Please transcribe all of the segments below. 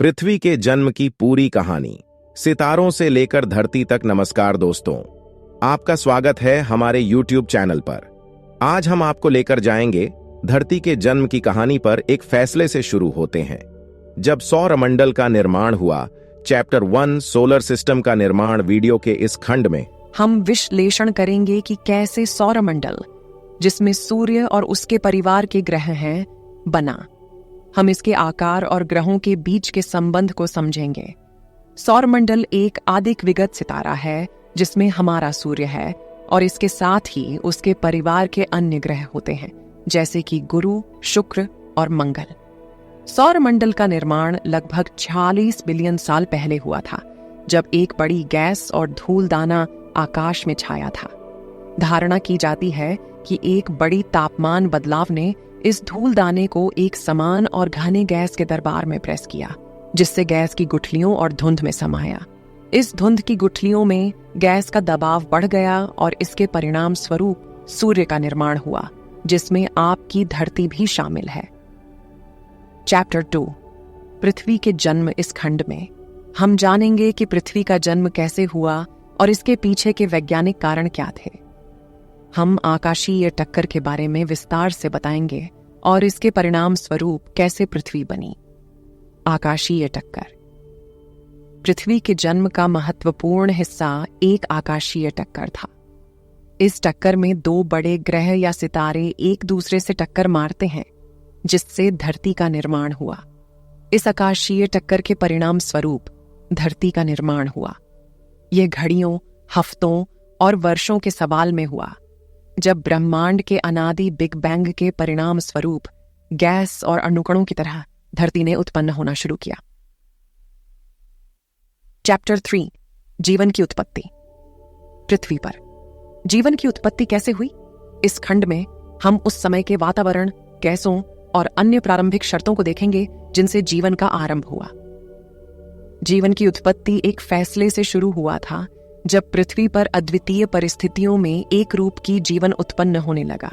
पृथ्वी के जन्म की पूरी कहानी, सितारों से लेकर धरती तक। नमस्कार दोस्तों, आपका स्वागत है हमारे YouTube चैनल पर। आज हम आपको लेकर जाएंगे धरती के जन्म की कहानी पर। एक फैसले से शुरू होते हैं। जब सौरमंडल का निर्माण हुआ, चैप्टर 1 सोलर सिस्टम का निर्माण। वीडियो के इस खंड में हम विश्लेषण करेंगे कि कैसे सौरमंडल, जिसमें सूर्य और उसके परिवार के ग्रह हैं, बना। हम इसके आकार और ग्रहों के बीच के संबंध को समझेंगे। सौरमंडल एक आदिक विगत सितारा है जिसमें हमारा सूर्य है और इसके साथ ही उसके परिवार के अन्य ग्रह होते हैं, जैसे कि गुरु, शुक्र और मंगल। सौरमंडल का निर्माण लगभग 46 बिलियन साल पहले हुआ था, जब एक बड़ी गैस और धूलदाना आकाश में छाया था। धारणा की जाती है कि एक बड़ी तापमान बदलाव ने इस धूलदाने को एक समान और घने गैस के दरबार में प्रेस किया, जिससे गैस की गुठलियों और धुंध में समाया। इस धुंध की गुठलियों में गैस का दबाव बढ़ गया और इसके परिणाम स्वरूप सूर्य का निर्माण हुआ, जिसमें आपकी धरती भी शामिल है। चैप्टर 2 पृथ्वी के जन्म। इस खंड में हम जानेंगे कि पृथ्वी का जन्म कैसे हुआ और इसके पीछे के वैज्ञानिक कारण क्या थे। हम आकाशीय टक्कर के बारे में विस्तार से बताएंगे और इसके परिणाम स्वरूप कैसे पृथ्वी बनी। आकाशीय टक्कर। पृथ्वी के जन्म का महत्वपूर्ण हिस्सा एक आकाशीय टक्कर था। इस टक्कर में दो बड़े ग्रह या सितारे एक दूसरे से टक्कर मारते हैं, जिससे धरती का निर्माण हुआ। इस आकाशीय टक्कर के परिणाम स्वरूप धरती का निर्माण हुआ। यह घड़ियों, हफ्तों और वर्षों के सवाल में हुआ, जब ब्रह्मांड के अनादि बिग बैंग के परिणाम स्वरूप गैस और अणुकणों की तरह धरती ने उत्पन्न होना शुरू किया। चैप्टर 3 जीवन की उत्पत्ति। पृथ्वी पर जीवन की उत्पत्ति कैसे हुई? इस खंड में हम उस समय के वातावरण, गैसों और अन्य प्रारंभिक शर्तों को देखेंगे जिनसे जीवन का आरंभ हुआ। जीवन की उत्पत्ति एक फैसले से शुरू हुआ था, जब पृथ्वी पर अद्वितीय परिस्थितियों में एक रूप की जीवन उत्पन्न होने लगा।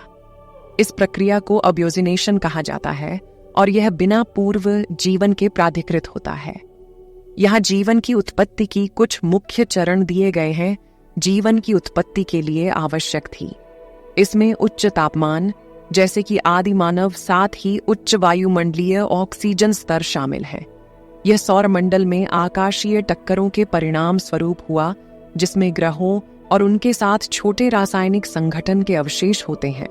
इस प्रक्रिया को अब्योजिनेशन कहा जाता है और यह बिना पूर्व जीवन के प्राधिकृत होता है। यहाँ जीवन की उत्पत्ति की कुछ मुख्य चरण दिए गए हैं, जीवन की उत्पत्ति के लिए आवश्यक थी। इसमें उच्च तापमान, जैसे कि आदि मानव, साथ ही उच्च वायुमंडलीय ऑक्सीजन स्तर शामिल है। यह सौरमंडल में आकाशीय टक्करों के परिणाम स्वरूप हुआ, जिसमें ग्रहों और उनके साथ छोटे रासायनिक संगठन के अवशेष होते हैं।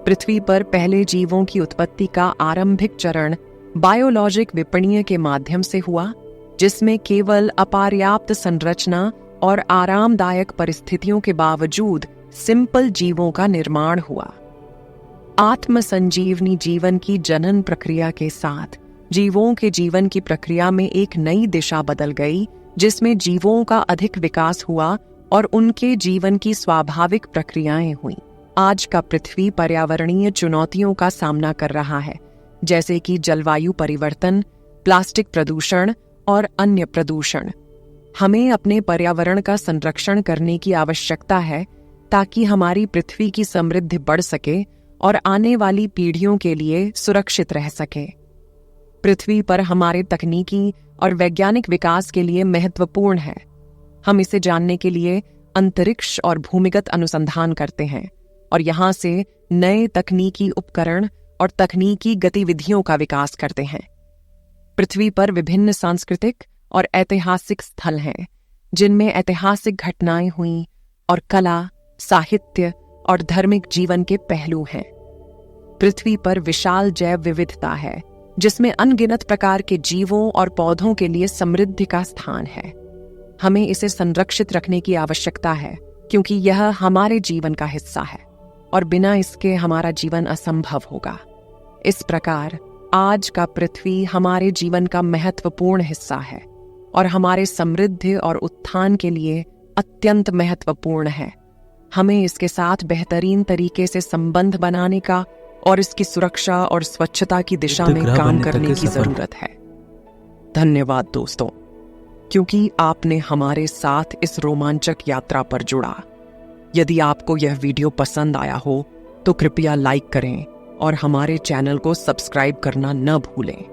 पृथ्वी पर पहले जीवों की उत्पत्ति का आरंभिक चरण बायोलॉजिक विपणीय के माध्यम से हुआ, जिसमें केवल अपर्याप्त संरचना और आरामदायक परिस्थितियों के बावजूद सिंपल जीवों का निर्माण हुआ। आत्म संजीवनी जीवन की जनन प्रक्रिया के साथ जीवों के जीवन की प्रक्रिया में एक नई दिशा बदल गई, जिसमें जीवों का अधिक विकास हुआ और उनके जीवन की स्वाभाविक प्रक्रियाएं हुईं। आज का पृथ्वी पर्यावरणीय चुनौतियों का सामना कर रहा है, जैसे कि जलवायु परिवर्तन, प्लास्टिक प्रदूषण और अन्य प्रदूषण। हमें अपने पर्यावरण का संरक्षण करने की आवश्यकता है, ताकि हमारी पृथ्वी की समृद्धि बढ़ सके और आने वाली पीढ़ियों के लिए सुरक्षित रह सके। पृथ्वी पर हमारे तकनीकी और वैज्ञानिक विकास के लिए महत्वपूर्ण है। हम इसे जानने के लिए अंतरिक्ष और भूमिगत अनुसंधान करते हैं और यहाँ से नए तकनीकी उपकरण और तकनीकी गतिविधियों का विकास करते हैं। पृथ्वी पर विभिन्न सांस्कृतिक और ऐतिहासिक स्थल हैं, जिनमें ऐतिहासिक घटनाएं हुईं और कला, साहित्य और धार्मिक जीवन के पहलू हैं। पृथ्वी पर विशाल जैव विविधता है, जिसमें अनगिनत प्रकार के जीवों और पौधों के लिए समृद्धि का स्थान है। हमें इसे संरक्षित रखने की आवश्यकता है, क्योंकि यह हमारे जीवन का हिस्सा है और बिना इसके हमारा जीवन असंभव होगा। इस प्रकार आज का पृथ्वी हमारे जीवन का महत्वपूर्ण हिस्सा है और हमारे समृद्धि और उत्थान के लिए अत्यंत महत्वपूर्ण है। हमें इसके साथ बेहतरीन तरीके से संबंध बनाने का और इसकी सुरक्षा और स्वच्छता की दिशा में काम करने की जरूरत है। धन्यवाद दोस्तों, क्योंकि आपने हमारे साथ इस रोमांचक यात्रा पर जुड़ा। यदि आपको यह वीडियो पसंद आया हो तो कृपया लाइक करें और हमारे चैनल को सब्सक्राइब करना न भूलें।